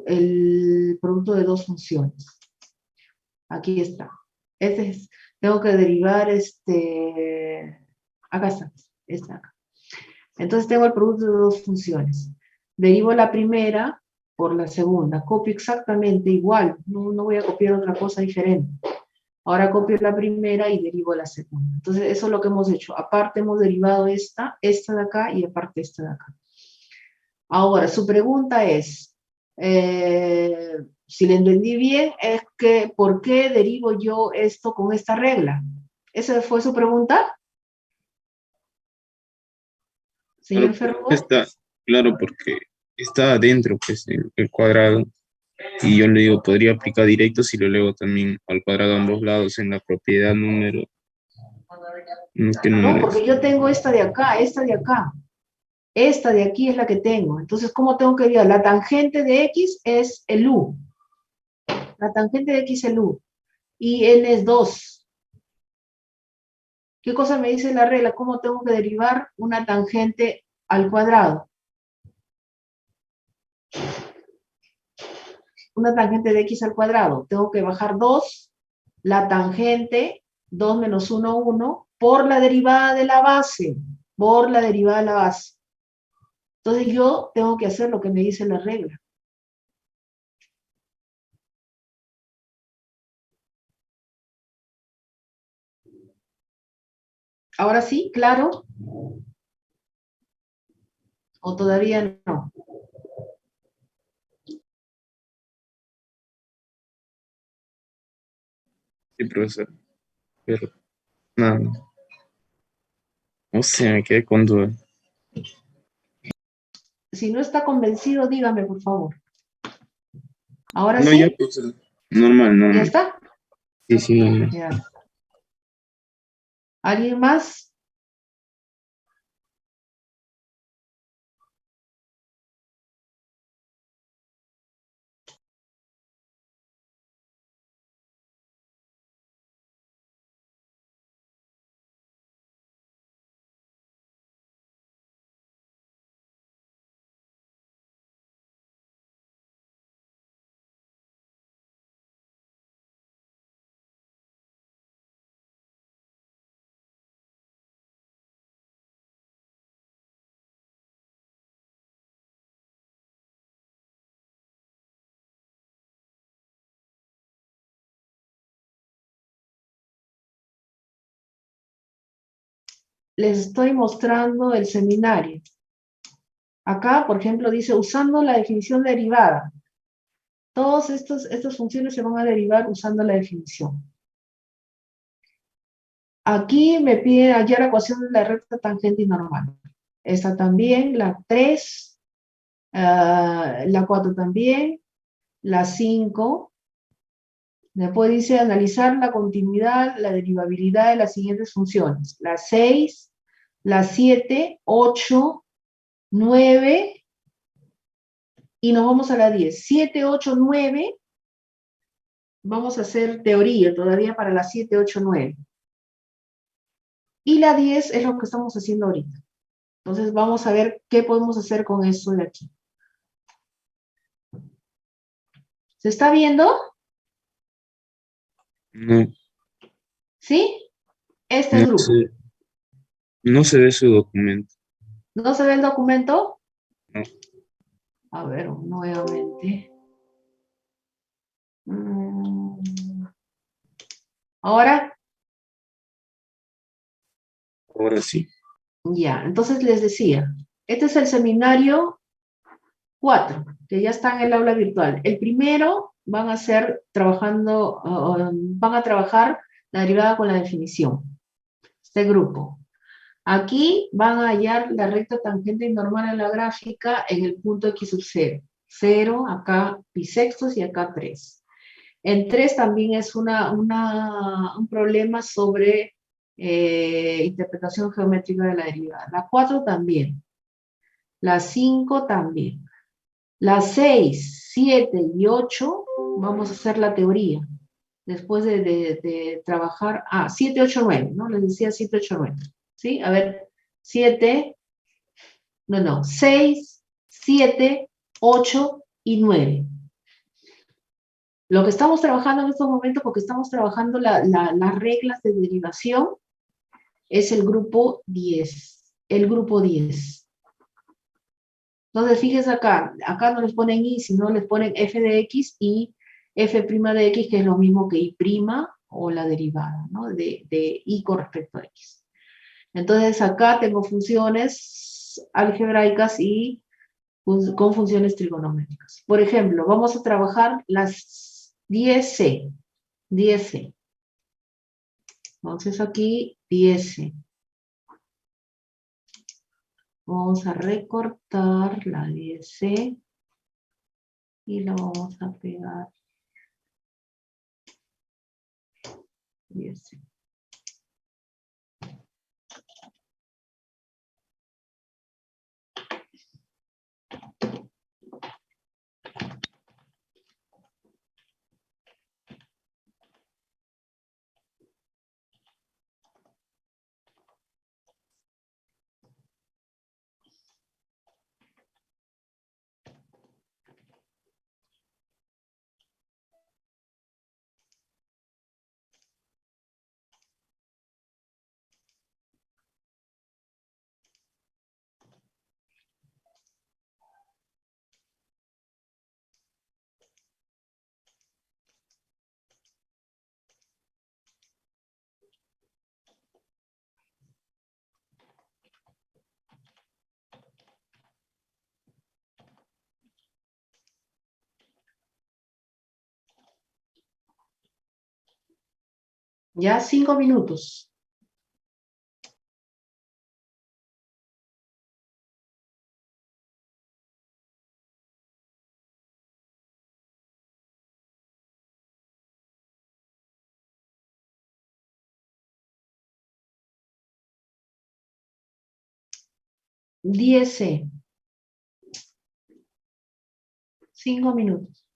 el producto de dos funciones. Aquí está. Tengo que derivar acá está, acá. Entonces tengo el producto de dos funciones. Derivo la primera por la segunda. Copio exactamente igual. No voy a copiar otra cosa diferente. Ahora copio la primera y derivo la segunda. Entonces eso es lo que hemos hecho. Aparte hemos derivado esta de acá y aparte esta de acá. Ahora, su pregunta es, si le entendí bien, es que ¿por qué derivo yo esto con esta regla? ¿Esa fue su pregunta? Señor Ferro. Claro, porque está adentro, pues, el cuadrado. Y yo le digo, podría aplicar directo si lo leo también al cuadrado a ambos lados en la propiedad número. ¿Qué No, número es? porque yo tengo esta de acá, esta de acá. Esta de aquí es la que tengo. Entonces, ¿cómo tengo que derivar? La tangente de X es el U. La tangente de X es el U. Y N es 2. ¿Qué cosa me dice la regla? ¿Cómo tengo que derivar una tangente al cuadrado? Una tangente de X al cuadrado. Tengo que bajar 2, la tangente, 2 menos 1, 1, por la derivada de la base. Por la derivada de la base. Entonces yo tengo que hacer lo que me dice la regla. Ahora sí, claro. ¿O todavía no? Sí, profesor. Pero, nada, no sé, me quedé con duda. Si no está convencido, dígame, por favor. ¿Ahora No, ya, sí? pues, normal, ¿Ya normal. está? Sí, sí, normal. Ya. ¿Alguien más? Les estoy mostrando el seminario. Acá, por ejemplo, dice usando la definición derivada. Todas estas funciones se van a derivar usando la definición. Aquí me piden hallar la ecuación de la recta tangente y normal. Esta también, la 3, la 4 también, la 5. Después dice analizar la continuidad, la derivabilidad de las siguientes funciones. La 6, la 7, 8, 9, y nos vamos a la 10. 7, 8, 9, vamos a hacer teoría todavía para la 7, 8, 9. Y la 10 es lo que estamos haciendo ahorita. Entonces vamos a ver qué podemos hacer con esto de aquí. ¿Se está viendo? No, ¿Sí? Este no grupo. sé, no se ve su documento. ¿No se ve el documento? No, A ver, nuevamente. Ahora, ahora sí. ya. Entonces les decía, este es el seminario 4, que ya está en el aula virtual. El primero van a ser trabajando, van a trabajar la derivada con la definición. Este grupo. Aquí van a hallar la recta tangente y normal en la gráfica en el punto x sub 0. 0, acá bisextos y acá 3. En 3 también es un problema sobre interpretación geométrica de la derivada. La 4 también. La 5 también. Las 6, 7 y 8 vamos a hacer la teoría. Después de trabajar, 7, 8, 9, ¿no? Les decía 7, 8, 9. ¿Sí? A ver, 7, 6, 7, 8 y 9. Lo que estamos trabajando en estos momentos, porque estamos trabajando las reglas de derivación, es el grupo 10. El grupo 10. Entonces, fíjense acá no les ponen i, sino les ponen f de x y f' de x, que es lo mismo que i' o la derivada, ¿no? De i con respecto a x. Entonces, acá tengo funciones algebraicas y con funciones trigonométricas. Por ejemplo, vamos a trabajar las 10C. 10C. Entonces, aquí 10C. Vamos a recortar la 10C y la vamos a pegar 10C. Ya 5 minutos. Diez C. 5 minutos.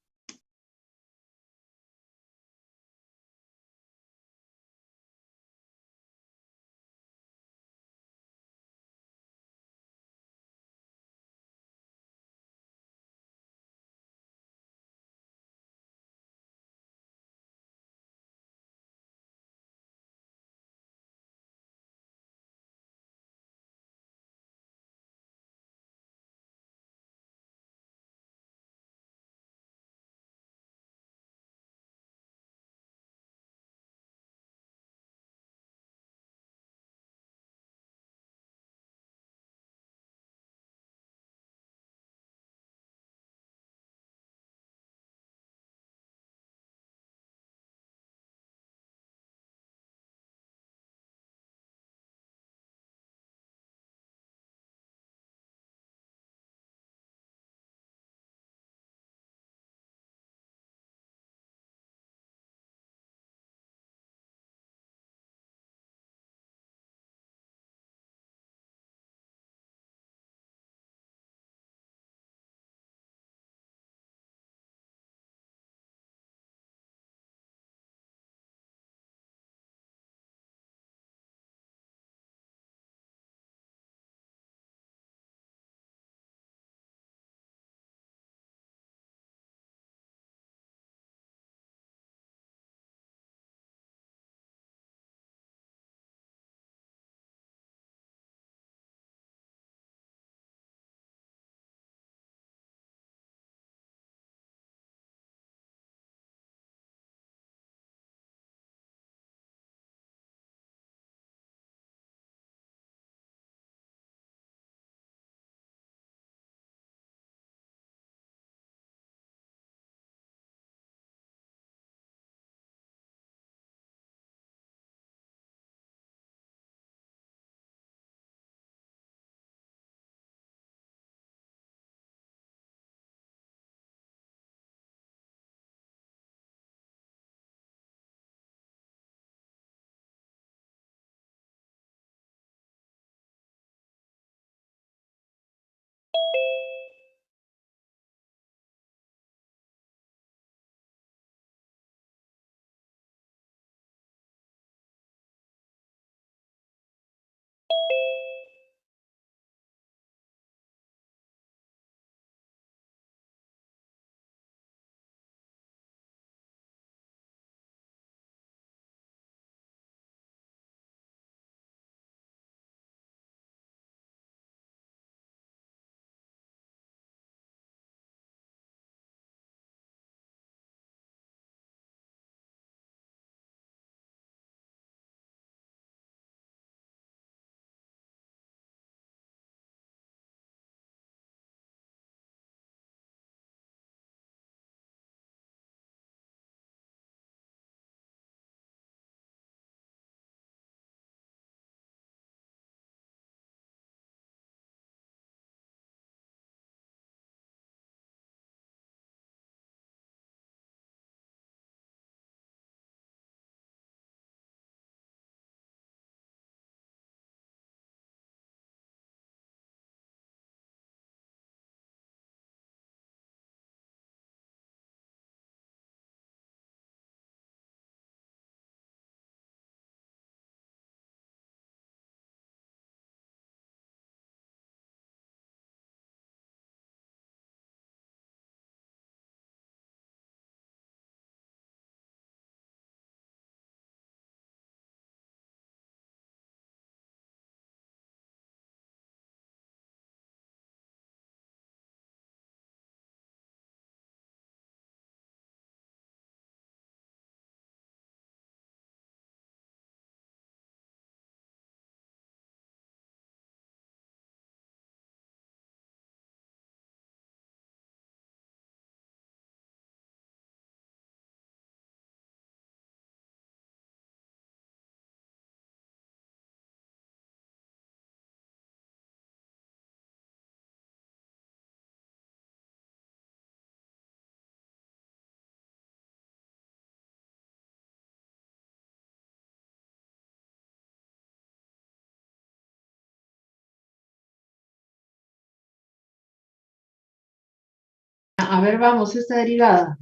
A ver, vamos, esta derivada.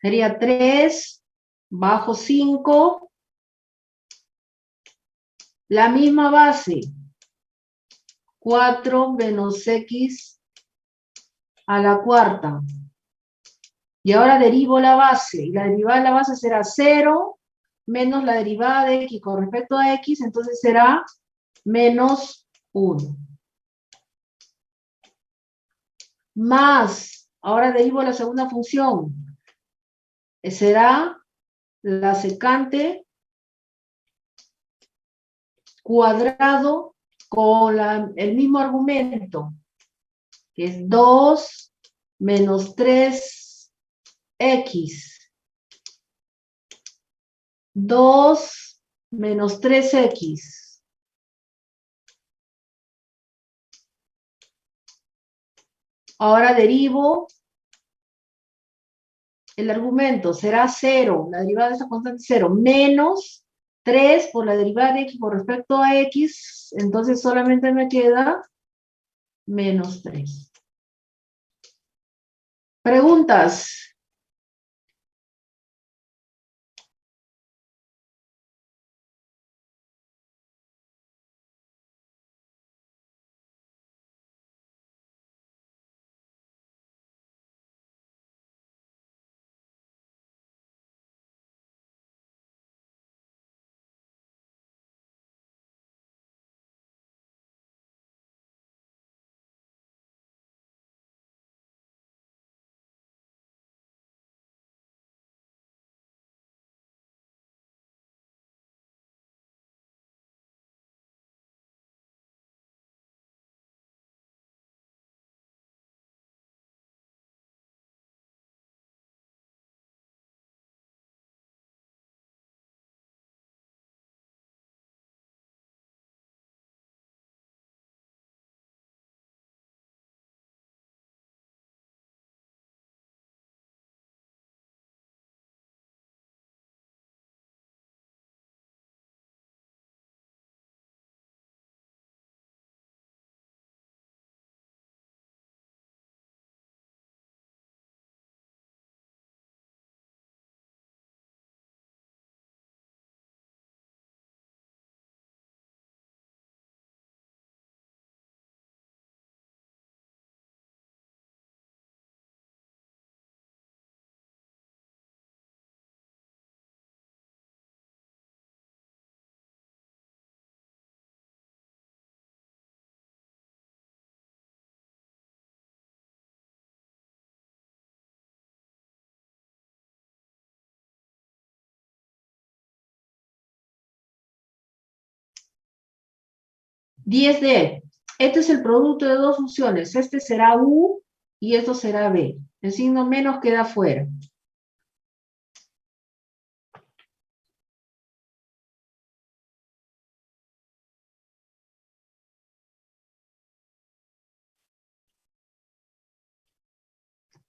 Sería 3 bajo 5. La misma base. 4 menos x a la cuarta. Y ahora derivo la base. Y la derivada de la base será 0 menos la derivada de x con respecto a x. Entonces será menos 1. Más, ahora derivo la segunda función. Será la secante cuadrado con el mismo argumento, que es 2 menos 3x. 2 menos 3x. Ahora derivo el argumento, será 0, la derivada de esta constante es 0, menos 3 por la derivada de x con respecto a x, entonces solamente me queda menos 3. ¿Preguntas? (10D). Este es el producto de dos funciones. Este será u y esto será b. El signo menos queda fuera.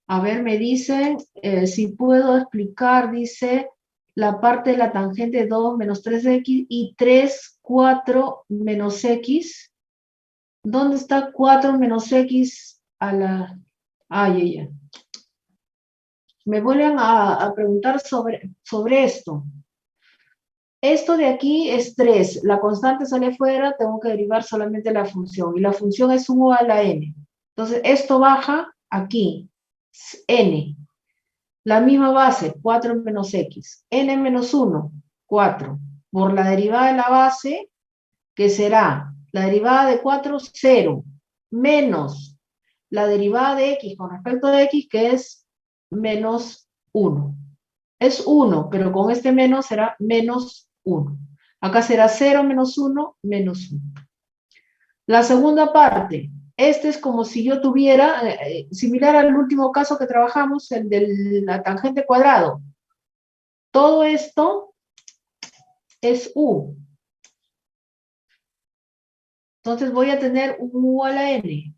A ver, me dicen, si puedo explicar, dice, la parte de la tangente 2 menos 3x y 3, 4 menos x. ¿Dónde está 4 menos x a la...? Ah, ya. Me vuelven a preguntar sobre esto. Esto de aquí es 3. La constante sale fuera, tengo que derivar solamente la función. Y la función es 1 a la n. Entonces, esto baja aquí. N. La misma base, 4 menos x. N menos 1, 4. Por la derivada de la base, que será la derivada de 4, 0. Menos la derivada de x con respecto a x, que es menos 1. Es 1, pero con este menos será menos 1. Acá será 0 menos 1, menos 1. La segunda parte, este es como si yo tuviera, similar al último caso que trabajamos, el de la tangente cuadrado. Todo esto es u. Entonces voy a tener un u a la n.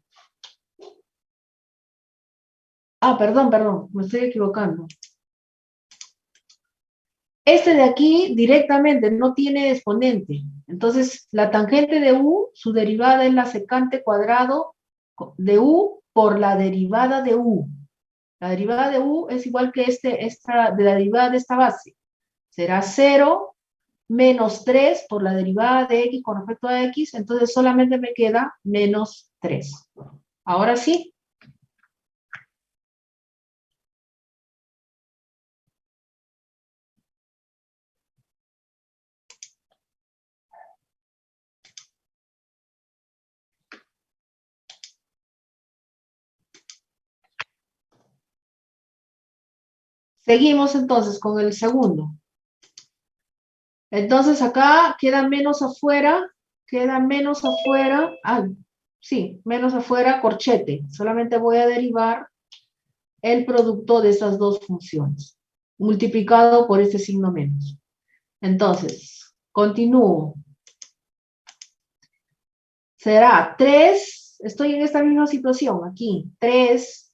Ah, perdón, me estoy equivocando. Este de aquí directamente no tiene exponente. Entonces, la tangente de u, su derivada es la secante cuadrado de u por la derivada de u. La derivada de u es igual que de la derivada de esta base. Será 0 menos 3 por la derivada de x con respecto a x, entonces solamente me queda menos 3. Ahora sí. Seguimos entonces con el segundo. Entonces acá queda menos afuera, menos afuera corchete. Solamente voy a derivar el producto de esas dos funciones, multiplicado por este signo menos. Entonces, continúo. Será 3, estoy en esta misma situación, aquí, 3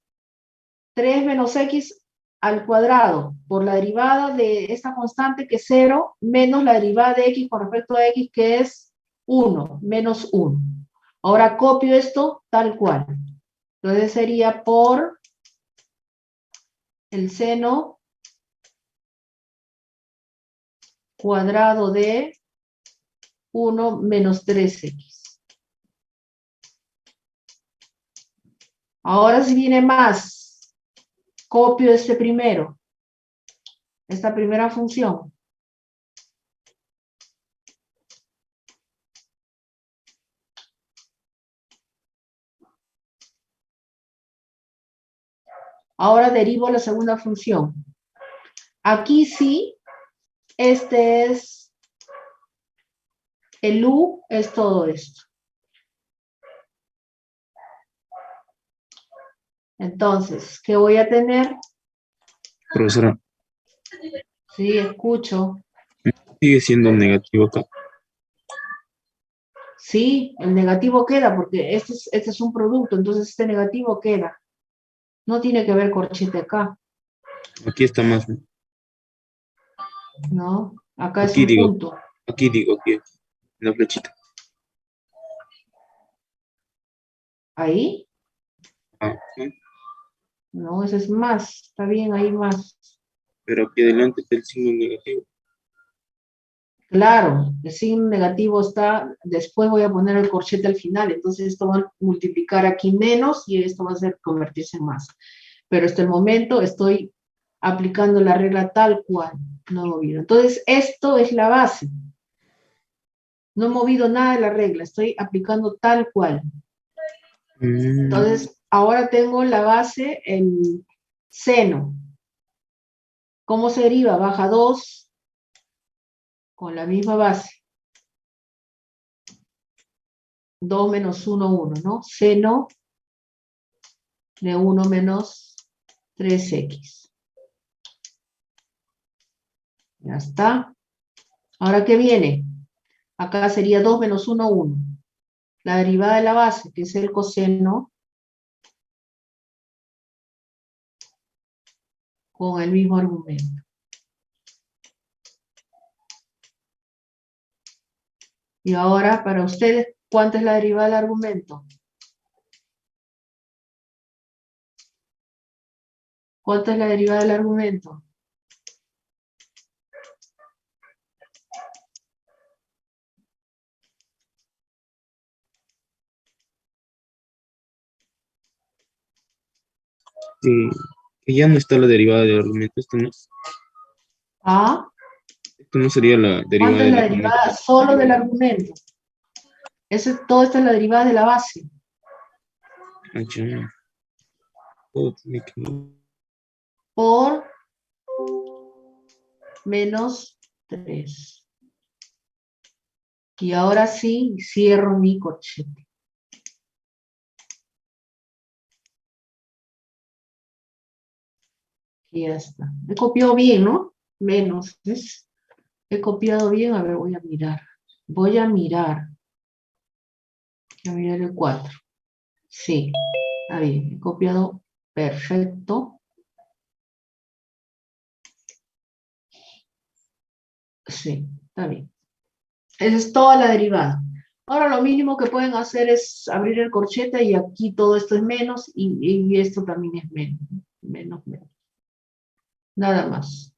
menos x al cuadrado por la derivada de esta constante que es 0, menos la derivada de x con respecto a x que es 1, menos 1. Ahora copio esto tal cual. Entonces sería por el seno cuadrado de 1 menos 3x. Ahora si viene más, copio este primero, esta primera función. Ahora derivo la segunda función. Aquí sí, este es, el u es todo esto. Entonces, ¿qué voy a tener? Profesora, Sí, escucho. sigue siendo negativo acá. Sí, el negativo queda porque este es un producto, entonces este negativo queda. No tiene que ver corchete acá, Aquí está más. ¿no? Acá es un punto. Aquí en la flechita. ¿Ahí? Ah, ¿no? No, ese es más. Está bien, ahí más. Pero aquí adelante está el signo negativo. Claro, el signo negativo está, después voy a poner el corchete al final, entonces esto va a multiplicar aquí menos y esto va a ser convertirse en más. Pero hasta el momento estoy aplicando la regla tal cual, no he movido. Entonces esto es la base. No he movido nada de la regla, estoy aplicando tal cual. Entonces ahora tengo la base, el seno. ¿Cómo se deriva? Baja 2 con la misma base. 2 menos 1, 1, ¿no? Seno de 1 menos 3x. Ya está. Ahora, ¿qué viene? Acá sería 2 menos 1, 1. La derivada de la base, que es el coseno, con el mismo argumento. Y ahora, para ustedes, ¿cuánto es la derivada del argumento? ¿Cuánto es la derivada del argumento? Que ya no está la derivada del argumento. ¿Ah? Esto no sería la derivada ¿Cuánto es del la argumento. derivada solo del argumento? Todo esto es la derivada de la base. Ah, ya. Oh, tiene que- Por menos 3. Y ahora sí, cierro mi corchete. Y ya está. He copiado bien, ¿no? Menos, ¿ves? He copiado bien. A ver, voy a mirar. Voy a mirar. Voy a mirar el 4. Sí, está bien. He copiado perfecto. Sí, está bien. Esa es toda la derivada. Ahora lo mínimo que pueden hacer es abrir el corchete y aquí todo esto es menos y esto también es menos. menos. Nada más.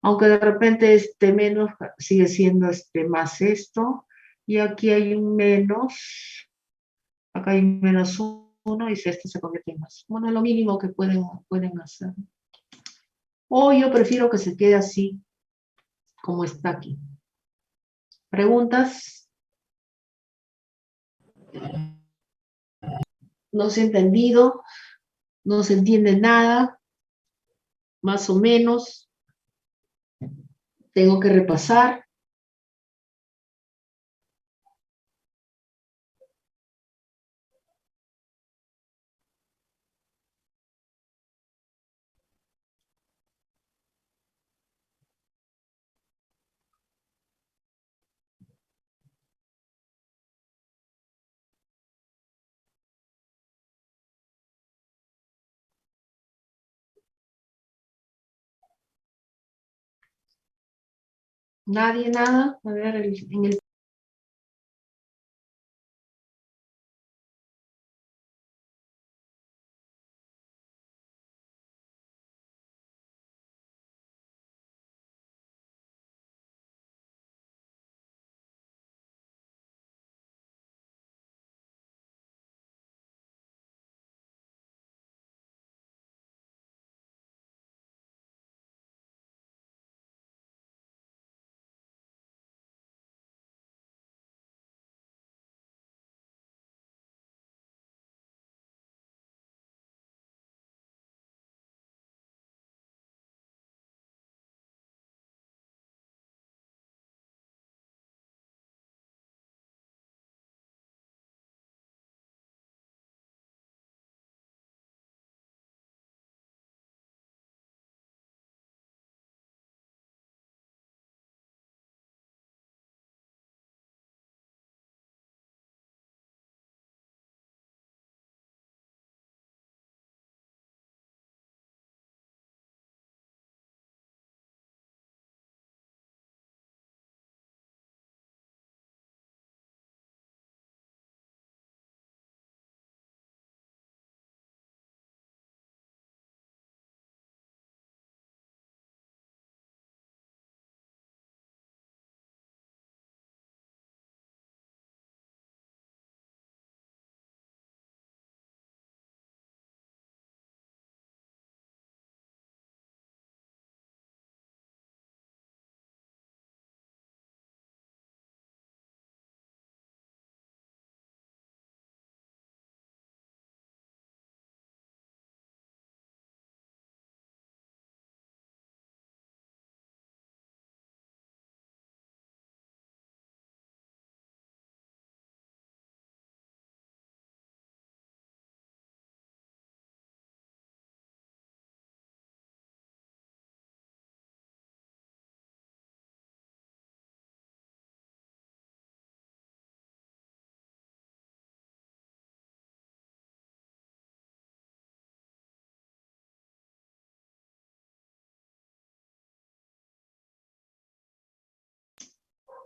Aunque de repente este menos sigue siendo más esto. Y aquí hay un menos. Acá hay menos 1 y si esto se convierte en más. Bueno, lo mínimo que pueden hacer. O yo prefiero que se quede así, como está aquí. ¿Preguntas? No se ha entendido, no se entiende nada, más o menos. Tengo que repasar. Nadie, nada. A ver, en el...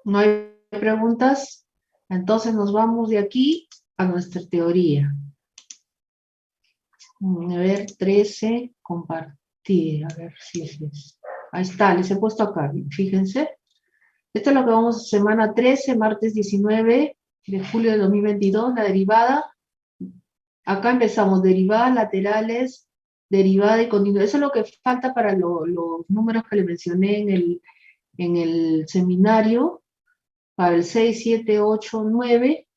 ¿No hay preguntas? Entonces nos vamos de aquí a nuestra teoría. A ver, 13, compartir. A ver si es. Ahí está, les he puesto acá, fíjense. Esto es lo que vamos a semana 13, martes 19 de julio de 2022, la derivada. Acá empezamos derivadas laterales, derivada y continua. Eso es lo que falta para los números que le mencioné en el seminario, para el 6, 7, 8, 9.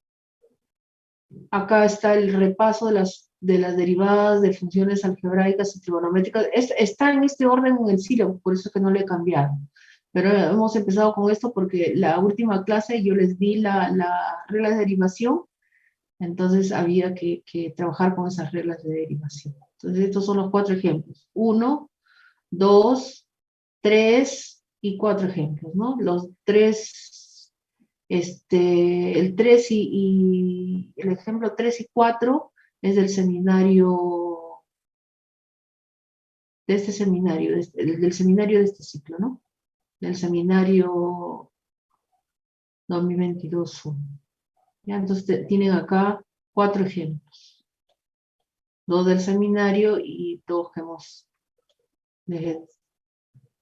Acá está el repaso de las derivadas de funciones algebraicas y trigonométricas. Está en este orden en el sílabo, por eso es que no le he cambiado. Pero hemos empezado con esto porque la última clase yo les di la regla de derivación, entonces había que trabajar con esas reglas de derivación. Entonces estos son los 4 ejemplos. 1, 2, 3 y 4 ejemplos, ¿no? Los 3, el 3 y el ejemplo 3 y 4 es del seminario, del seminario de este ciclo, ¿no? Del seminario 2022. ¿Ya? Entonces tienen acá 4 ejemplos. 2 del seminario y 2 que hemos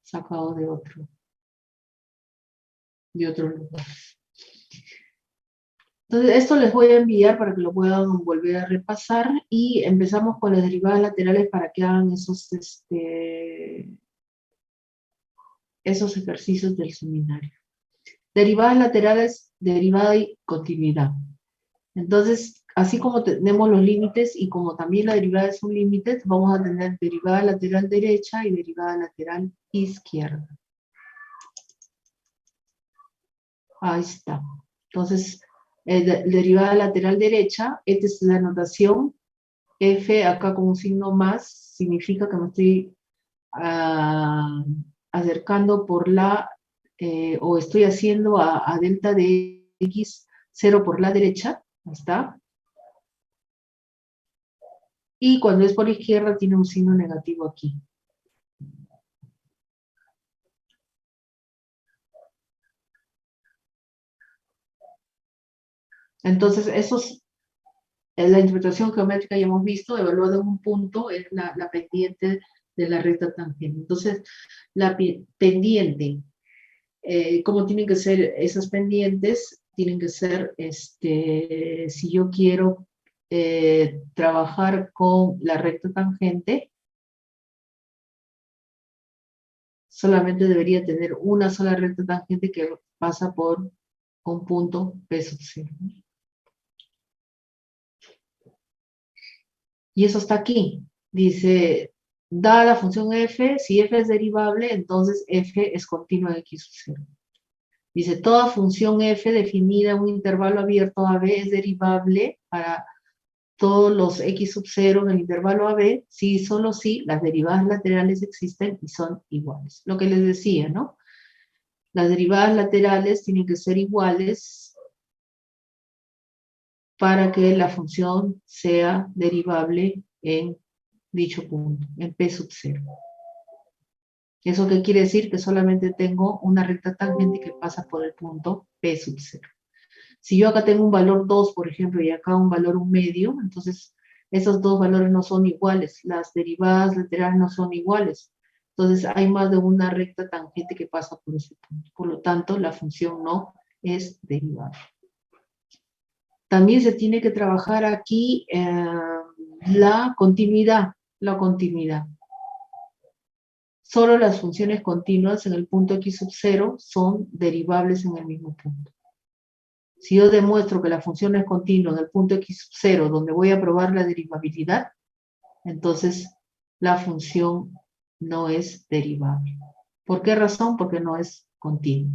sacado de otro lugar. Entonces, esto les voy a enviar para que lo puedan volver a repasar y empezamos con las derivadas laterales para que hagan esos ejercicios del seminario. Derivadas laterales, derivada y continuidad. Entonces, así como tenemos los límites y como también la derivada es un límite, vamos a tener derivada lateral derecha y derivada lateral izquierda. Ahí está. Entonces, derivada lateral derecha, esta es la notación. F acá con un signo más, significa que me estoy acercando por o estoy haciendo a delta de x 0 por la derecha. Ahí está. Y cuando es por izquierda tiene un signo negativo aquí. Entonces, la interpretación geométrica ya hemos visto, evaluada en un punto, es la pendiente de la recta tangente. Entonces, la pendiente, ¿cómo tienen que ser esas pendientes? Tienen que ser, si yo quiero trabajar con la recta tangente, solamente debería tener una sola recta tangente que pasa por un punto P sub 0. Y eso está aquí. Dice, dada la función f, si f es derivable, entonces f es continua en x sub 0. Dice, toda función f definida en un intervalo abierto AB es derivable para todos los x sub 0 en el intervalo AB, si y solo si las derivadas laterales existen y son iguales. Lo que les decía, ¿no? Las derivadas laterales tienen que ser iguales para que la función sea derivable en dicho punto, en P sub 0. ¿Eso qué quiere decir? Que solamente tengo una recta tangente que pasa por el punto P sub 0. Si yo acá tengo un valor 2, por ejemplo, y acá un valor 1 medio, entonces esos dos valores no son iguales. Las derivadas laterales no son iguales. Entonces hay más de una recta tangente que pasa por ese punto. Por lo tanto, la función no es derivable. También se tiene que trabajar aquí la continuidad. Solo las funciones continuas en el punto x sub 0 son derivables en el mismo punto. Si yo demuestro que la función es continua en el punto x sub 0, donde voy a probar la derivabilidad, entonces la función no es derivable. ¿Por qué razón? Porque no es continua.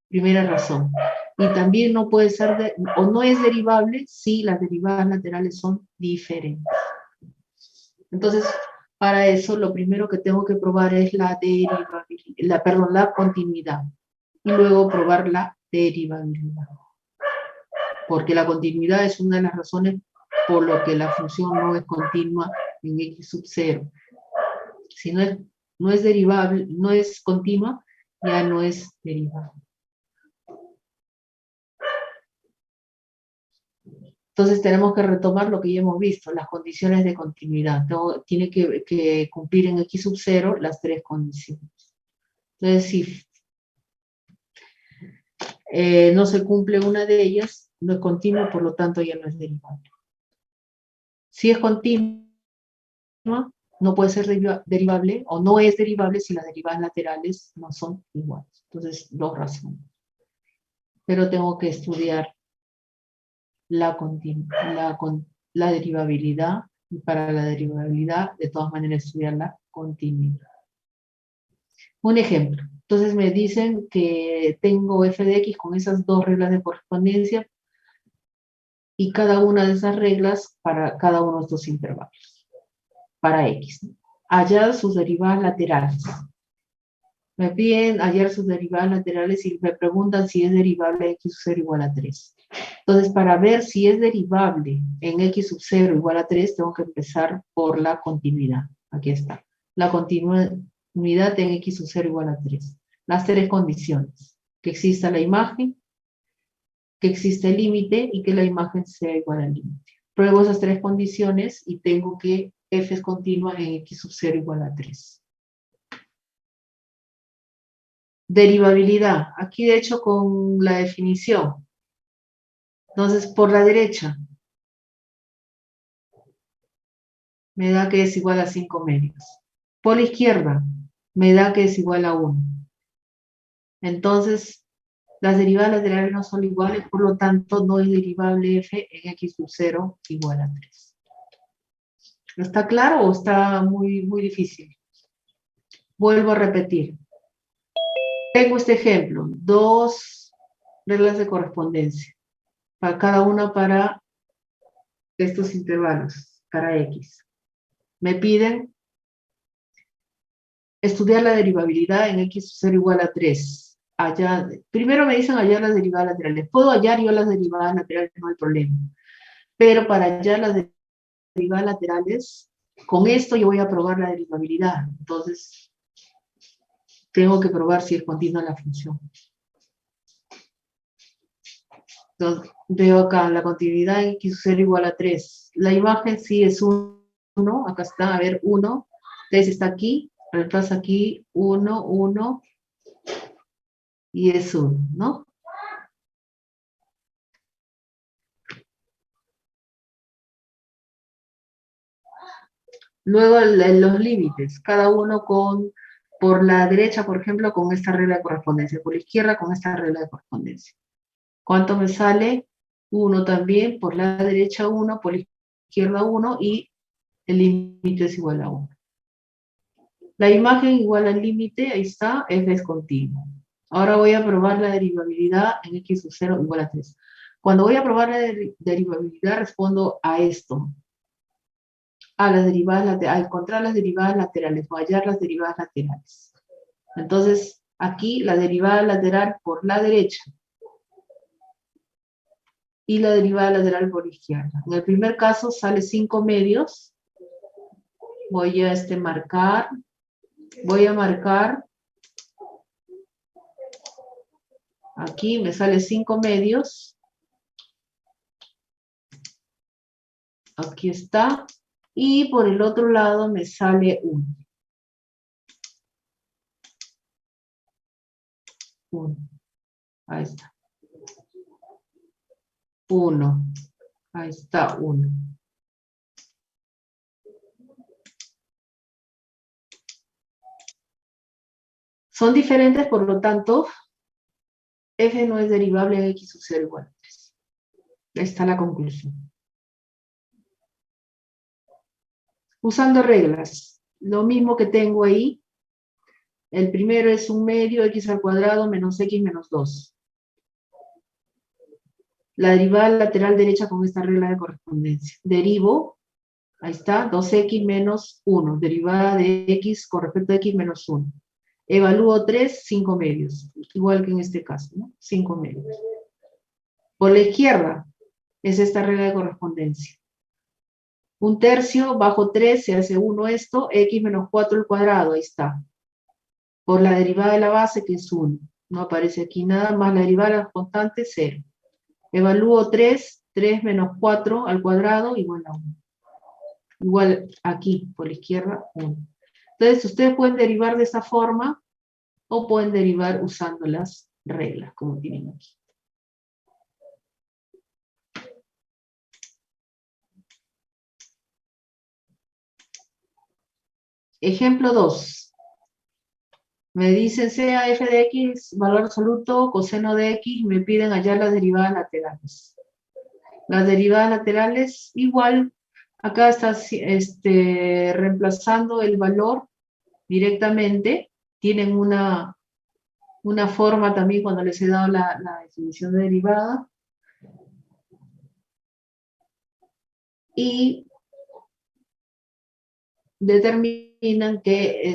Primera razón. Y también no puede ser, o no es derivable si las derivadas laterales son diferentes. Entonces, para eso, lo primero que tengo que probar es la continuidad. Y luego probar la derivabilidad. Porque la continuidad es una de las razones por lo que la función no es continua en x sub 0. Si no es derivable, no es continua, ya no es derivable. Entonces tenemos que retomar lo que ya hemos visto, las condiciones de continuidad. Tiene que cumplir en x sub 0 las tres condiciones. Entonces, si no se cumple una de ellas, no es continua, por lo tanto ya no es derivable. Si es continua, no puede ser derivable, o no es derivable si las derivadas laterales no son iguales. Entonces, dos razones. Pero tengo que estudiar la derivabilidad, y para la derivabilidad, de todas maneras, estudiar la continuidad. Un ejemplo. Entonces me dicen que tengo f de x con esas dos reglas de correspondencia y cada una de esas reglas para cada uno de estos intervalos. Para x. Hallar sus derivadas laterales. Me piden hallar sus derivadas laterales y me preguntan si es derivable x sub 0 igual a 3. Entonces, para ver si es derivable en x sub 0 igual a 3, tengo que empezar por la continuidad. Aquí está. La continuidad en x sub 0 igual a 3. Las tres condiciones. Que exista la imagen, que exista el límite y que la imagen sea igual al límite. Pruebo esas tres condiciones y tengo que f es continua en x sub 0 igual a 3. Derivabilidad. Aquí de hecho con la definición. Entonces, por la derecha, me da que es igual a 5 medios. Por la izquierda, me da que es igual a 1. Entonces, las derivadas laterales no son iguales, por lo tanto, no es derivable f en x sub 0 igual a 3. ¿Está claro o está muy difícil? Vuelvo a repetir. Tengo este ejemplo, 2 reglas de correspondencia, para cada una para estos intervalos, para x. Me piden estudiar la derivabilidad en x sub 0 igual a 3. Primero me dicen hallar las derivadas laterales. Puedo hallar yo las derivadas laterales, no hay problema. Pero para hallar las derivadas laterales, con esto yo voy a probar la derivabilidad. Entonces, tengo que probar si es continua la función. Entonces, veo acá la continuidad en x sub 0 igual a 3. La imagen sí es 1. Acá está, a ver, 1. 3 está aquí. Reemplaza aquí 1, 1. Y es 1, ¿no? Luego los límites, cada uno por la derecha, por ejemplo, con esta regla de correspondencia, por la izquierda con esta regla de correspondencia. ¿Cuánto me sale? 1 también, por la derecha 1, por la izquierda 1 y el límite es igual a 1. La imagen igual al límite, ahí está, f es continuo. Ahora voy a probar la derivabilidad en x sub 0 igual a 3. Cuando voy a probar la derivabilidad respondo a esto. A las derivadas laterales, a encontrar las derivadas laterales o hallar las derivadas laterales. Entonces, aquí la derivada lateral por la derecha y la derivada lateral por la izquierda. En el primer caso sale 5 medios. Voy a marcar. Aquí me sale 5 medios. Aquí está. Y por el otro lado me sale 1. 1. Ahí está. 1. Ahí está 1. Son diferentes, por lo tanto, f no es derivable en x sub 0 igual a 3. Ahí está la conclusión. Usando reglas, lo mismo que tengo ahí. El primero es un medio, x al cuadrado menos x menos 2. La derivada lateral derecha con esta regla de correspondencia. Derivo, ahí está, 2x menos 1. Derivada de x con respecto a x menos 1. Evalúo 3, 5 medios. Igual que en este caso, ¿no? 5 medios. Por la izquierda es esta regla de correspondencia. 1/3 bajo 3 se hace 1 esto, x menos 4 al cuadrado, ahí está. Por la derivada de la base, que es 1. No aparece aquí nada, más la derivada de las constantes, 0. Evalúo 3, 3 menos 4 al cuadrado, igual a 1. Igual aquí, por la izquierda, 1. Entonces, ustedes pueden derivar de esta forma, o pueden derivar usando las reglas, como tienen aquí. Ejemplo 2. Me dicen sea f de x, valor absoluto, coseno de x, me piden hallar las derivadas laterales. Las derivadas laterales, igual, acá estás reemplazando el valor directamente. Tienen una forma también cuando les he dado la definición de derivada. Y determinan que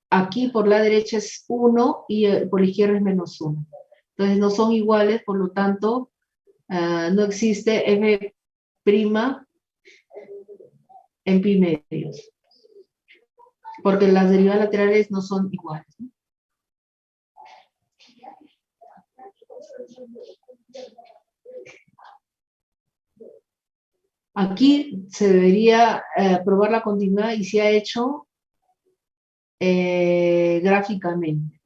aquí por la derecha es 1 y por la izquierda es menos 1. Entonces no son iguales, por lo tanto, no existe f' en pi medios. Porque las derivadas laterales no son iguales, ¿no? Aquí se debería probar la continuidad y se ha hecho gráficamente.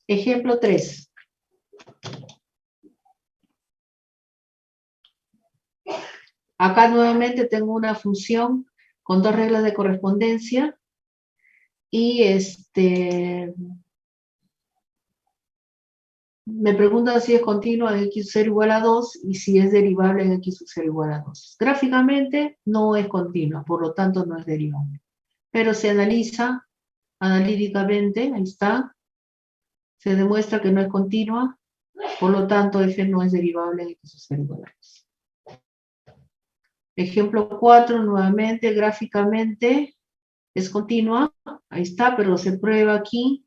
Ejemplo 3. Acá nuevamente tengo una función con dos reglas de correspondencia y me pregunta si es continua en x sub 0 igual a 2 y si es derivable en x sub 0 igual a 2. Gráficamente no es continua, por lo tanto no es derivable. Pero se analiza analíticamente, ahí está, se demuestra que no es continua, por lo tanto f no es derivable en x sub 0 igual a 2. Ejemplo 4, nuevamente, gráficamente es continua, ahí está, pero se prueba aquí,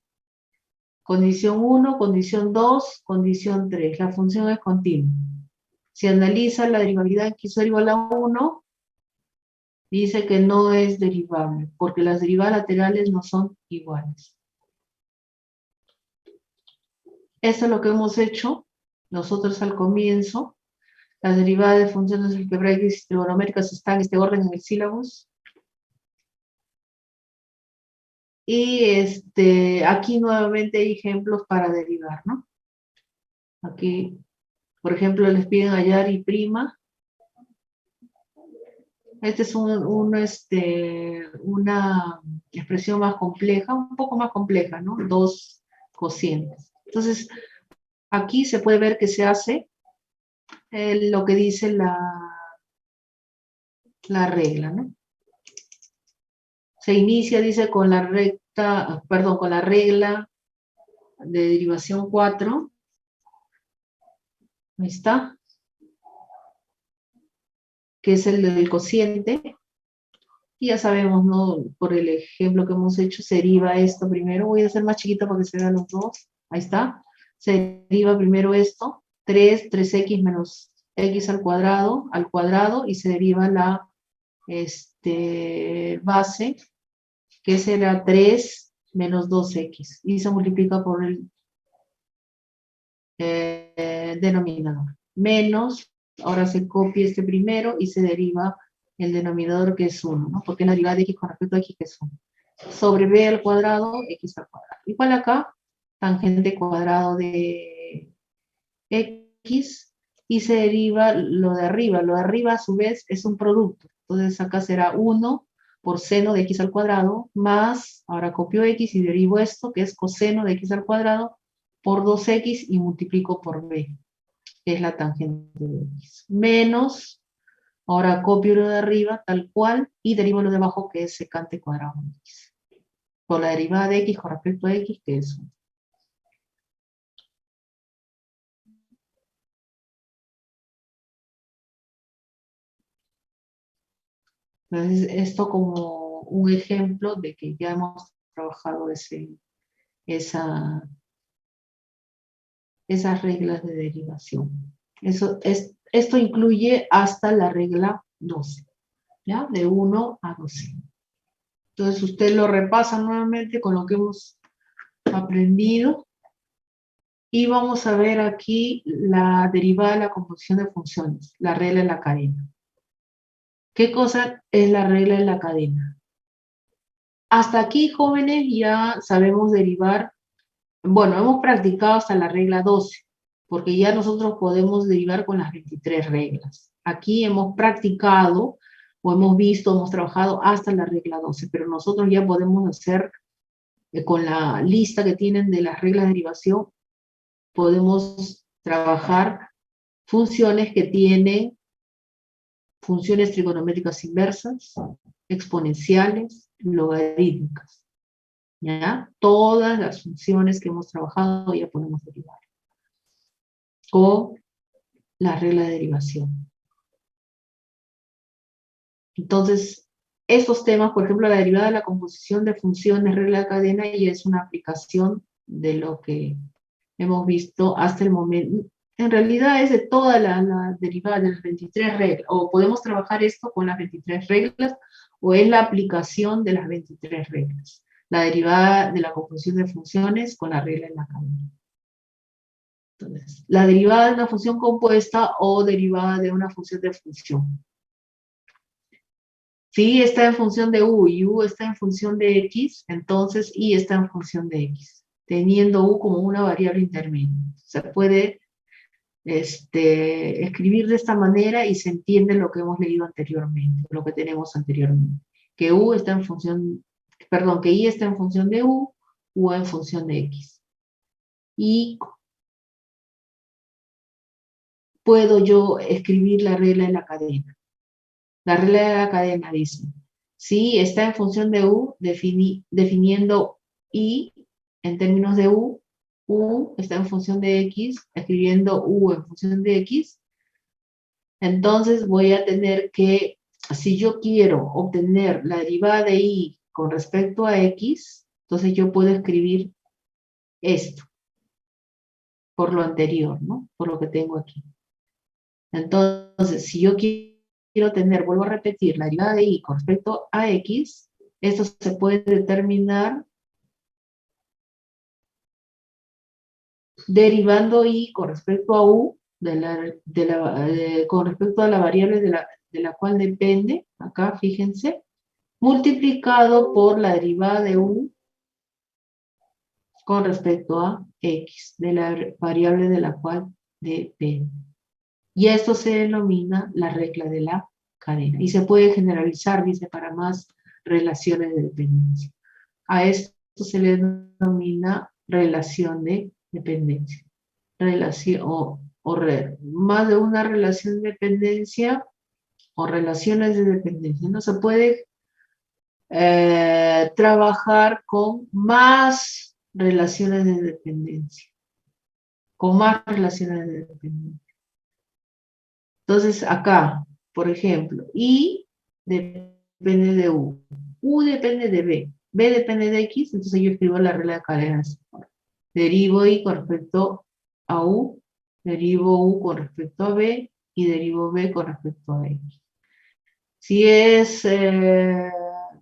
condición 1, condición 2, condición 3, la función es continua. Si analiza la derivabilidad de x sub igual a 1, dice que no es derivable, porque las derivadas laterales no son iguales. Esto es lo que hemos hecho nosotros al comienzo. Las derivadas de funciones algebraicas y trigonométricas están en este orden en el sílabus. Y aquí nuevamente hay ejemplos para derivar, ¿no? Aquí, por ejemplo, les piden hallar y prima. Esta es una expresión más compleja, un poco más compleja, ¿no? Dos cocientes. Entonces, aquí se puede ver que se hace lo que dice la regla, ¿no? Se inicia, dice, con la regla de derivación 4. Ahí está. Que es el del cociente. Y ya sabemos, ¿no? Por el ejemplo que hemos hecho, se deriva esto primero. Voy a hacer más chiquito para que se vean los dos. Ahí está. Se deriva primero esto. 3x menos x al cuadrado, y se deriva la base, que será 3 menos 2x. Y se multiplica por el denominador. Menos, ahora se copia este primero y se deriva el denominador, que es 1, ¿no? Porque es la derivada de x con respecto a x, que es 1. Sobre b al cuadrado, x al cuadrado. Igual acá, tangente cuadrado de x, y se deriva lo de arriba. Lo de arriba, a su vez, es un producto. Entonces acá será 1 por seno de x al cuadrado, más, ahora copio x y derivo esto, que es coseno de x al cuadrado, por 2x y multiplico por b, que es la tangente de x. Menos, ahora copio lo de arriba, tal cual, y derivo lo de abajo, que es secante cuadrado de x. Por la derivada de x con respecto a x, que es 1. Entonces, esto como un ejemplo de que ya hemos trabajado esas reglas de derivación. Esto incluye hasta la regla 12, ¿ya? De 1 a 12. Entonces, usted lo repasa nuevamente con lo que hemos aprendido. Y vamos a ver aquí la derivada de la composición de funciones, la regla de la cadena. ¿Qué cosa es la regla de la cadena? Hasta aquí, jóvenes, ya sabemos derivar. Bueno, hemos practicado hasta la regla 12, porque ya nosotros podemos derivar con las 23 reglas. Aquí hemos practicado, o hemos visto, hemos trabajado hasta la regla 12, pero nosotros ya podemos hacer, con la lista que tienen de las reglas de derivación, podemos trabajar funciones que tienen funciones trigonométricas inversas, exponenciales, logarítmicas. ¿Ya? Todas las funciones que hemos trabajado ya podemos derivar con la regla de derivación. Entonces, estos temas, por ejemplo, la derivada de la composición de funciones, regla de cadena, ya es una aplicación de lo que hemos visto hasta el momento. En realidad es de toda la derivada de las 23 reglas, o podemos trabajar esto con las 23 reglas, o es la aplicación de las 23 reglas. La derivada de la composición de funciones con la regla de la cadena. Entonces, la derivada de una función compuesta o derivada de una función de función. Si está en función de u y u está en función de x, entonces y está en función de x, teniendo u como una variable intermedia. Se puede escribir de esta manera y se entiende lo que hemos leído anteriormente, lo que tenemos anteriormente. Que u está en función, perdón, que y está en función de u en función de x. Y puedo yo escribir la regla de la cadena. La regla de la cadena dice, si está en función de u, definiendo y en términos de u está en función de x, escribiendo u en función de x, entonces voy a tener que, si yo quiero obtener la derivada de y con respecto a x, entonces yo puedo escribir esto, por lo anterior, ¿no? Por lo que tengo aquí. Entonces, si yo quiero tener, vuelvo a repetir, la derivada de y con respecto a x, esto se puede determinar derivando y con respecto a u, con respecto a la variable de la cual depende, acá fíjense, multiplicado por la derivada de u con respecto a x, de la variable de la cual depende. Y esto se denomina la regla de la cadena. Y se puede generalizar, dice, para más relaciones de dependencia. A esto se le denomina relación de dependencia. Más de una relación de dependencia o relaciones de dependencia. No se puede trabajar con más relaciones de dependencia. Con más relaciones de dependencia. Entonces, acá, por ejemplo, I depende de U. U depende de B. B depende de X, entonces yo escribo la regla de cadena. Derivo I con respecto a U, derivo U con respecto a B, y derivo B con respecto a X. Si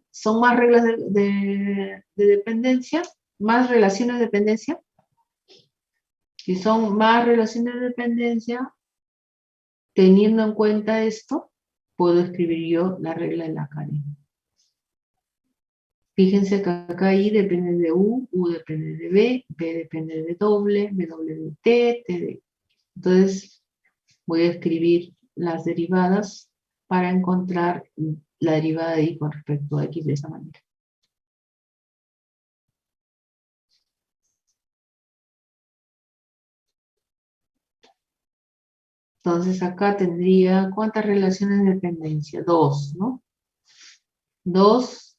son más reglas de dependencia, más relaciones de dependencia. Si son más relaciones de dependencia, teniendo en cuenta esto, puedo escribir yo la regla de la cadena. Fíjense que acá I depende de U depende de B depende de W de T de... Entonces, voy a escribir las derivadas para encontrar la derivada de I con respecto a X de esa manera. Entonces, acá tendría, ¿cuántas relaciones de dependencia? 2, ¿no? 2,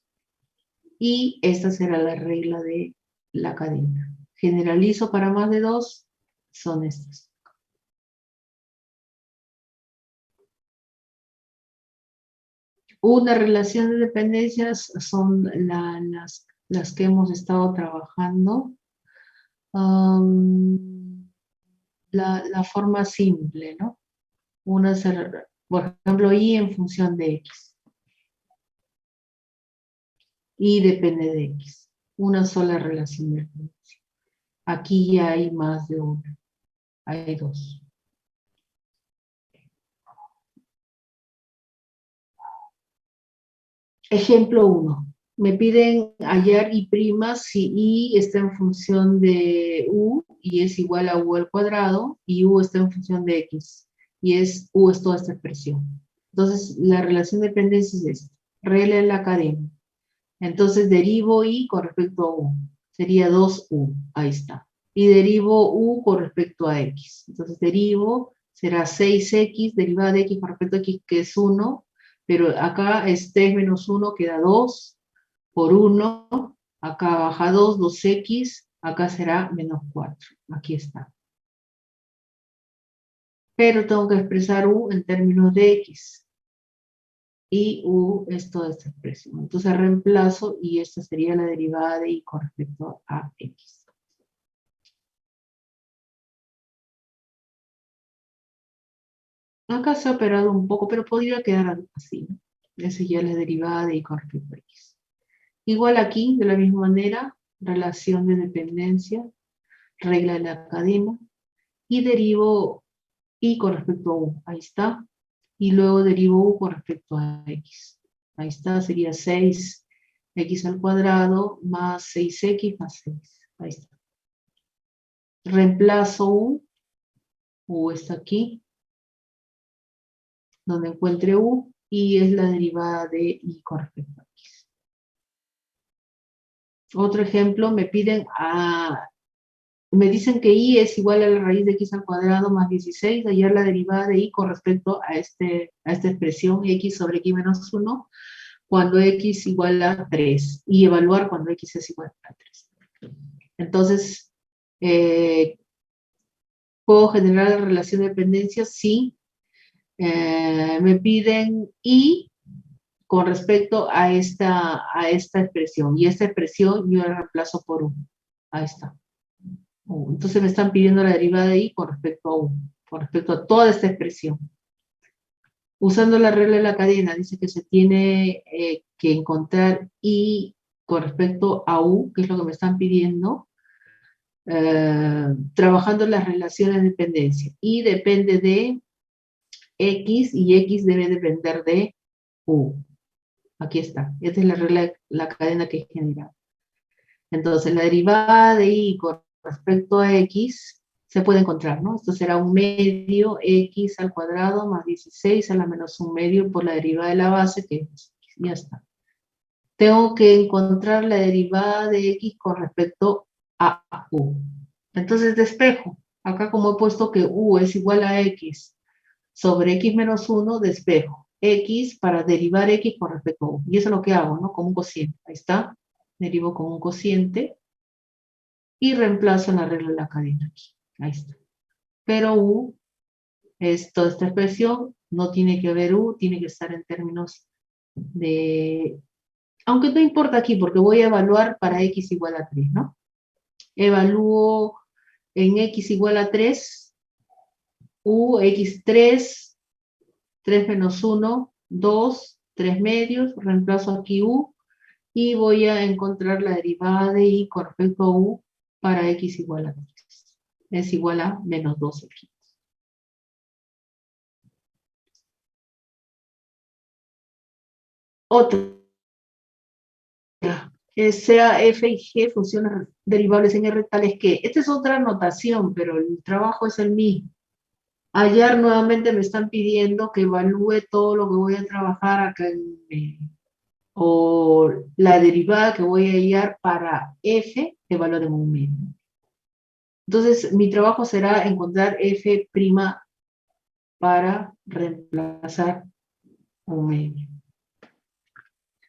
y esta será la regla de la cadena. Generalizo para más de 2, son estas. Una relación de dependencias son las que hemos estado trabajando. La forma simple, ¿no? Por ejemplo, Y en función de X. Y depende de X. Una sola relación de dependencia. Aquí ya hay más de una. Hay 2. Ejemplo 1. Me piden hallar Y' si Y está en función de U y es igual a U al cuadrado y U está en función de X y U es toda esta expresión. Entonces, la relación de dependencia es esta. Regla de la cadena. Entonces, derivo Y con respecto a U. Sería 2U. Ahí está. Y derivo U con respecto a X. Entonces, derivo será 6X, derivada de X con respecto a X, que es 1. Pero acá es 3 menos 1, queda 2 por 1. Acá baja 2, 2X. Acá será menos 4. Aquí está. Pero tengo que expresar U en términos de X. Y U es toda esta expresión. Entonces reemplazo y esta sería la derivada de Y con respecto a X. Acá se ha operado un poco, pero podría quedar así, ¿no? Esa ya es la derivada de Y con respecto a X. Igual aquí, de la misma manera, relación de dependencia, regla de la cadena, y derivo y con respecto a u. Ahí está. Y luego derivo u con respecto a x. Ahí está, sería 6x al cuadrado más 6x más 6. Ahí está. Reemplazo u está aquí, donde encuentre u, y es la derivada de y con respecto a x. Otro ejemplo, me dicen que y es igual a la raíz de x al cuadrado más 16, hallar la derivada de y con respecto a esta expresión x sobre x menos 1, cuando x igual a 3, y evaluar cuando x es igual a 3. Entonces, ¿puedo generar la relación de dependencia? Sí. Me piden y con respecto a esta expresión, y esta expresión yo la reemplazo por u. Ahí está. Entonces me están pidiendo la derivada de y con respecto a u, con respecto a toda esta expresión. Usando la regla de la cadena, dice que se tiene que encontrar y con respecto a u, que es lo que me están pidiendo, trabajando las relaciones de dependencia. Y depende de x y x debe depender de u. Aquí está. Esta es la regla de la cadena que he generado. Entonces, la derivada de y con respecto a x se puede encontrar, ¿no? Esto será un medio x al cuadrado más 16 a la menos un medio por la derivada de la base, que es x. Ya está. Tengo que encontrar la derivada de x con respecto a u. Entonces, despejo. Acá como he puesto que u es igual a x sobre x menos 1, despejo. X para derivar x con respecto a u. Y eso es lo que hago, ¿no? Con un cociente. Ahí está. Derivo con un cociente. Y reemplazo en la regla de la cadena aquí. Ahí está. Pero u es toda esta expresión. No tiene que haber u. Tiene que estar en términos de... Aunque no importa aquí, porque voy a evaluar para x igual a 3, ¿no? Evalúo en x igual a 3. U, x3, 3 menos 1, 2, 3 medios, reemplazo aquí u, y voy a encontrar la derivada de y con respecto a u para x igual a 3. Es igual a menos 2x. Otra, que sea f y g funciones derivables en R tales que, esta es otra notación, pero el trabajo es el mismo. Ayer nuevamente me están pidiendo que evalúe todo lo que voy a trabajar acá o la derivada que voy a hallar para f de valor en un medio. Entonces, mi trabajo será encontrar f' para reemplazar un medio.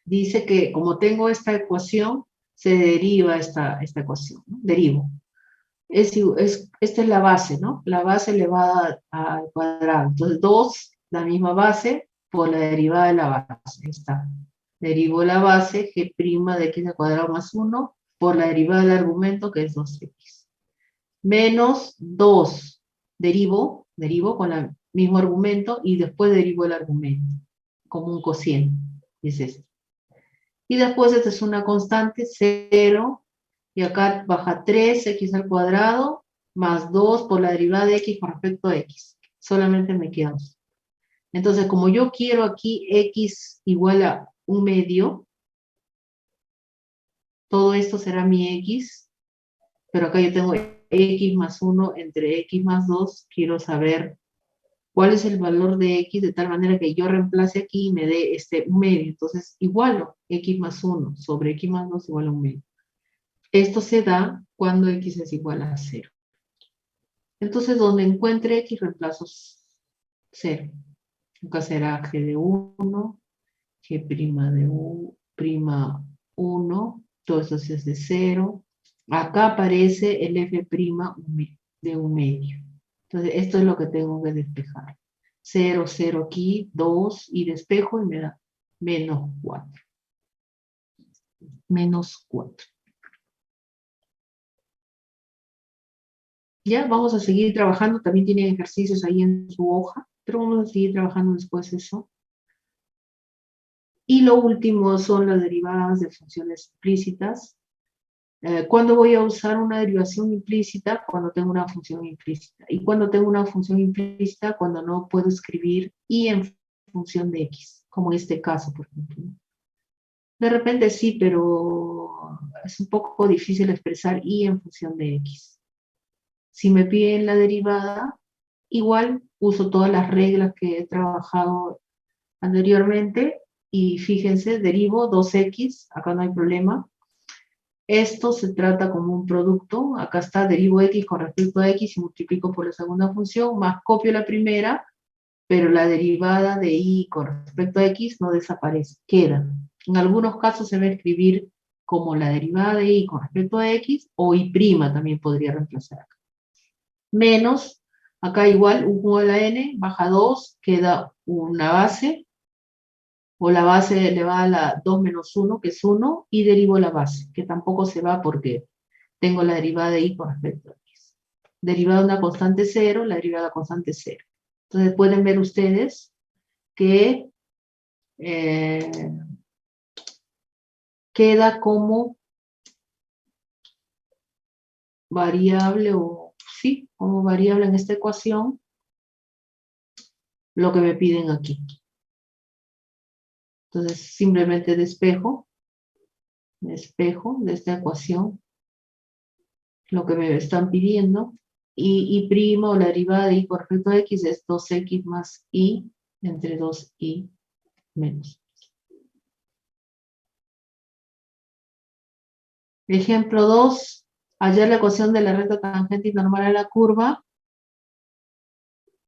Dice que como tengo esta ecuación, se deriva esta ecuación, ¿no? Derivo. Esta es la base, ¿no? La base elevada al cuadrado. Entonces, 2, la misma base, por la derivada de la base. Ahí está. Derivo la base, g' de x al cuadrado más 1, por la derivada del argumento, que es 2x. Menos 2. Derivo con el mismo argumento, y después derivo el argumento, como un cociente. Es este. Y después esta es una constante, 0, y acá baja 3x al cuadrado, más 2 por la derivada de x con respecto a x. Solamente me queda 2. Entonces, como yo quiero aquí x igual a un medio, todo esto será mi x, pero acá yo tengo x más 1 entre x más 2, quiero saber cuál es el valor de x de tal manera que yo reemplace aquí y me dé un medio. Entonces, igualo x más 1 sobre x más 2 igual a un medio. Esto se da cuando x es igual a 0. Entonces, donde encuentre x, reemplazo 0. Acá será g de 1, g' de prima 1, todo esto es de 0. Acá aparece el f' de un medio. Entonces, esto es lo que tengo que despejar. 0, 0 aquí, 2, y despejo y me da menos 4. Menos 4. Ya, vamos a seguir trabajando. También tienen ejercicios ahí en su hoja, pero vamos a seguir trabajando después eso. Y lo último son las derivadas de funciones explícitas. ¿Cuándo voy a usar una derivación implícita? Cuando tengo una función implícita. ¿Y cuando tengo una función implícita? Cuando no puedo escribir y en función de x, como en este caso, por ejemplo. De repente sí, pero es un poco difícil expresar y en función de x. Si me piden la derivada, igual uso todas las reglas que he trabajado anteriormente y fíjense, derivo 2x, acá no hay problema. Esto se trata como un producto, acá está, derivo x con respecto a x y multiplico por la segunda función, más copio la primera, pero la derivada de y con respecto a x no desaparece, queda. En algunos casos se va a escribir como la derivada de y con respecto a x, o y' también podría reemplazar acá. Menos, acá igual, 1 a la n, baja 2, queda una base, o la base elevada a la 2 menos 1, que es 1, y derivo la base, que tampoco se va porque tengo la derivada de y con respecto a x. Derivada de una constante 0, la derivada de la constante 0. Entonces pueden ver ustedes que queda como variable, o sí, como variable en esta ecuación, lo que me piden aquí. Entonces simplemente despejo de esta ecuación lo que me están pidiendo, y prima o la derivada de y con respecto a x es 2x más y entre 2y menos. Ejemplo 2, hallar la ecuación de la recta tangente y normal a la curva.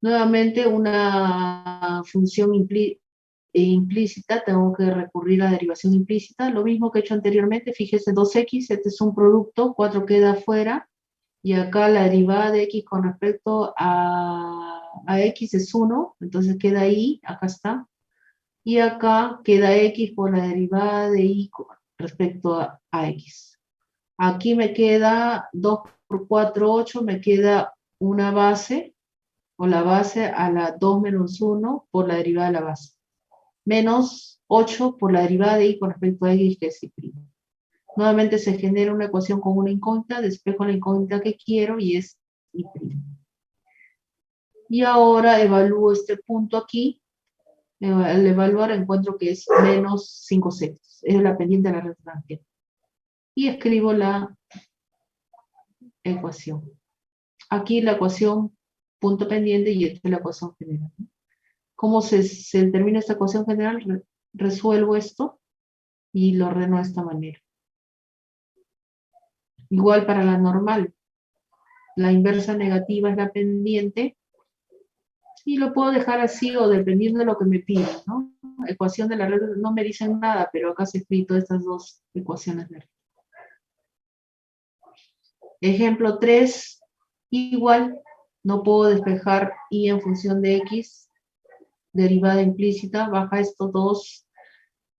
Nuevamente una función implícita, tengo que recurrir a la derivación implícita, lo mismo que he hecho anteriormente, fíjese 2x, este es un producto, 4 queda afuera, y acá la derivada de x con respecto a x es 1, entonces queda y, acá está, y acá queda x por la derivada de y con respecto a x. Aquí me queda 2 por 4, 8, me queda una base, o la base a la 2 menos 1 por la derivada de la base, menos 8 por la derivada de y con respecto a x, que es y'. Nuevamente se genera una ecuación con una incógnita, despejo la incógnita que quiero y es y'. Y ahora evalúo este punto aquí. Al evaluar encuentro que es menos 5 sextos, es la pendiente de la red tangente. Y escribo la ecuación. Aquí la ecuación punto pendiente y esta es la ecuación general. ¿Cómo se determina esta ecuación general? Resuelvo esto y lo ordeno de esta manera. Igual para la normal. La inversa negativa es la pendiente y lo puedo dejar así o dependiendo de lo que me pida, ¿no? Ecuación de la red no me dicen nada, pero acá se he escrito estas dos ecuaciones de red. Ejemplo 3, igual, no puedo despejar y en función de x, derivada implícita, baja esto 2,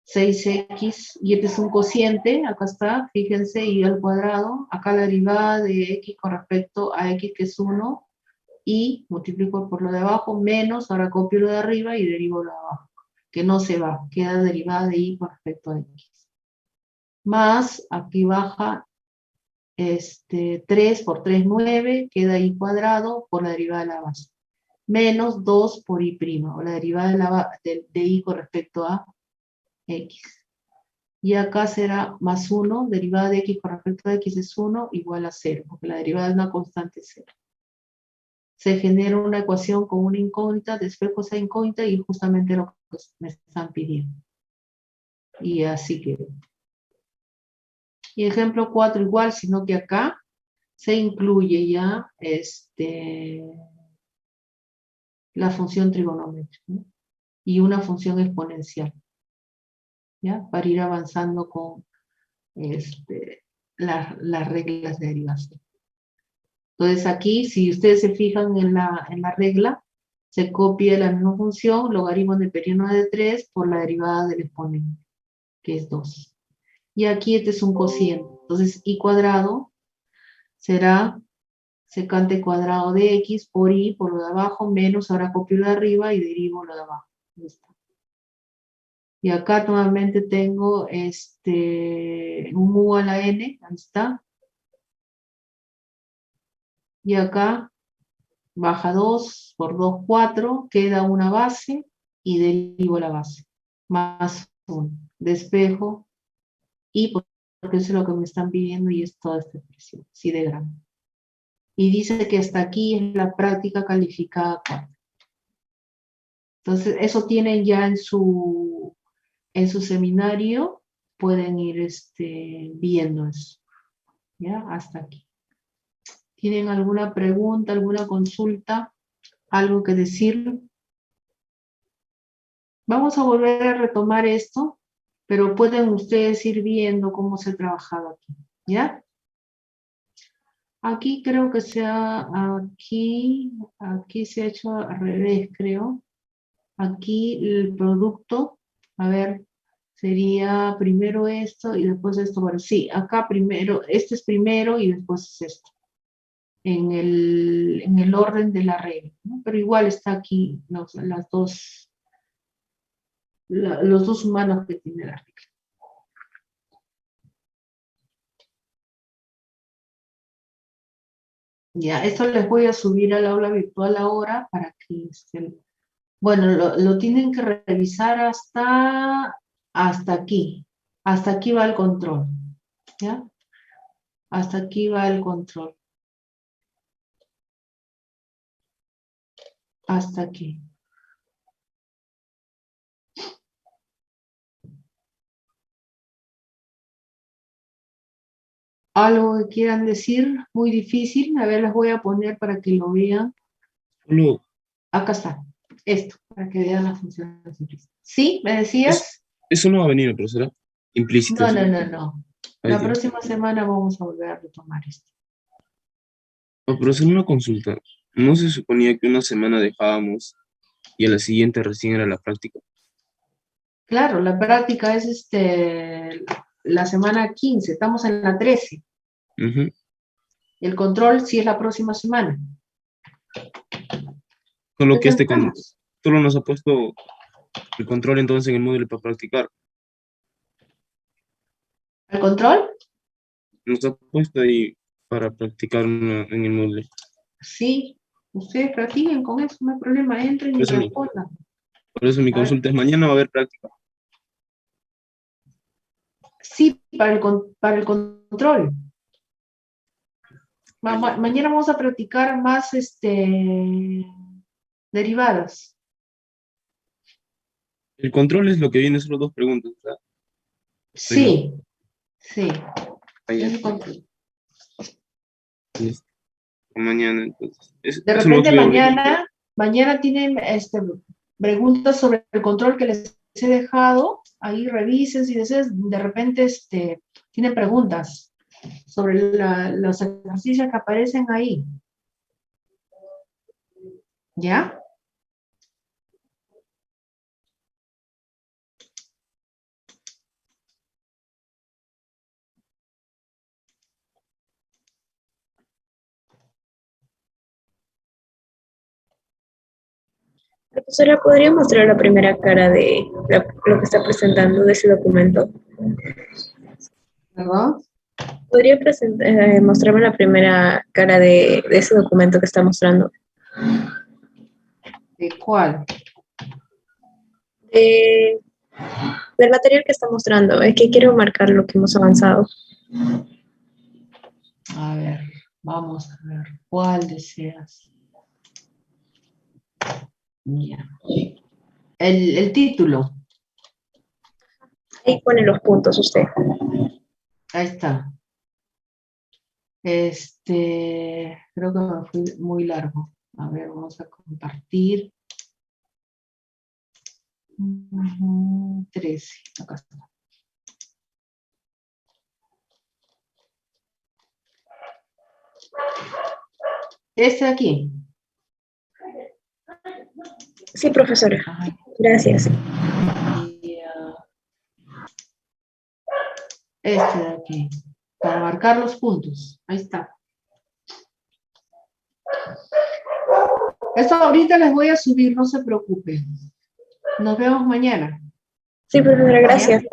6x, y este es un cociente, acá está, fíjense, y al cuadrado, acá la derivada de x con respecto a x, que es 1, y multiplico por lo de abajo, menos, ahora copio lo de arriba y derivo lo de abajo, que no se va, queda derivada de y con respecto a x. Más, aquí baja 3 por 3, 9, queda y cuadrado por la derivada de la base. Menos 2 por y', o la derivada de y con respecto a x. Y acá será más 1, derivada de x con respecto a x es 1, igual a 0, porque la derivada es una constante 0. Se genera una ecuación con una incógnita, despejo esa incógnita y justamente lo que me están pidiendo. Y así quedó. Y ejemplo 4 igual, sino que acá se incluye ya la función trigonométrica, ¿no? Y una función exponencial, ¿ya? Para ir avanzando con las reglas de derivación. Entonces aquí, si ustedes se fijan en la regla, se copia la misma función, logaritmo del periodo de 3 por la derivada del exponente, que es 2. Y aquí este es un cociente. Entonces, y cuadrado será secante cuadrado de x por y, por lo de abajo, menos, ahora copio lo de arriba y derivo lo de abajo. Ahí está. Y acá nuevamente tengo un U a la N, ahí está. Y acá baja 2 por 2, 4, queda una base y derivo la base. Más 1. Despejo y porque eso es lo que me están pidiendo y es toda esta expresión, sí de grado. Y dice que hasta aquí es la práctica calificada 4. Entonces, eso tienen ya en su seminario, pueden ir viendo eso. ¿Ya? Hasta aquí. ¿Tienen alguna pregunta, alguna consulta? ¿Algo que decir? Vamos a volver a retomar esto, pero pueden ustedes ir viendo cómo se ha trabajado aquí. ¿Ya? Aquí creo que aquí se ha hecho al revés, creo. Aquí el producto, a ver, sería primero esto y después esto. Bueno, sí, acá primero, este es primero y después es esto. En el orden de la regla, ¿no? Pero igual está aquí los dos humanos que tiene la regla. Ya, esto les voy a subir al aula virtual ahora para que bueno, lo tienen que revisar hasta aquí. Hasta aquí va el control. ¿Ya? Hasta aquí va el control. Hasta aquí. ¿Algo que quieran decir? Muy difícil. A ver, les voy a poner para que lo vean. Solo, Acá está. Esto, para que vean las funciones implícitas. ¿Sí? ¿Me decías? eso no va a venir, profesora. Implícito, No, sí. no, no, no. Ay, La Dios. próxima semana vamos a volver a retomar esto. Oh, profesor, una consulta. ¿No se suponía que una semana dejábamos y a la siguiente recién era la práctica? Claro, la práctica es la semana 15, estamos en la 13. Ujú. El control sí es la próxima semana. Solo ¿Qué que pensamos? solo nos ha puesto el control entonces en el módulo para practicar. ¿El control? Nos ha puesto ahí para practicar en el módulo. Sí. Ustedes practiquen con eso, no hay problema. Entren Por y eso respondan. por eso mi A ver. consulta es mañana va a haber práctica. Sí, para el control. Mañana. Mañana vamos a practicar más derivadas. El control es lo que viene solo dos preguntas, ¿verdad? Estoy mal. Sí, sí. Ahí Es el está. control. Listo. Mañana, entonces. De Eso lo repente veo bien. mañana tienen preguntas sobre el control que les he dejado. Ahí revisen si deseas. De repente tienen preguntas sobre los ejercicios que aparecen ahí. ¿Ya? Profesora, ¿podría mostrar la primera cara de lo que está presentando de ese documento? ¿Verdad? ¿Podría mostrarme la primera cara de ese documento que está mostrando? ¿De cuál? De- del material que está mostrando. Es que quiero marcar lo que hemos avanzado. A ver, vamos a ver. ¿Cuál deseas? Ya. El título. Ahí pone los puntos usted. Ahí está. Creo que me fui muy largo. A ver, vamos a compartir. 13. Acá está. Este de aquí. Sí, profesora. Ay, Gracias. y, este de aquí. Para marcar los puntos. Ahí está. Esto ahorita les voy a subir, no se preocupen. Nos vemos mañana. Sí, profesora, gracias.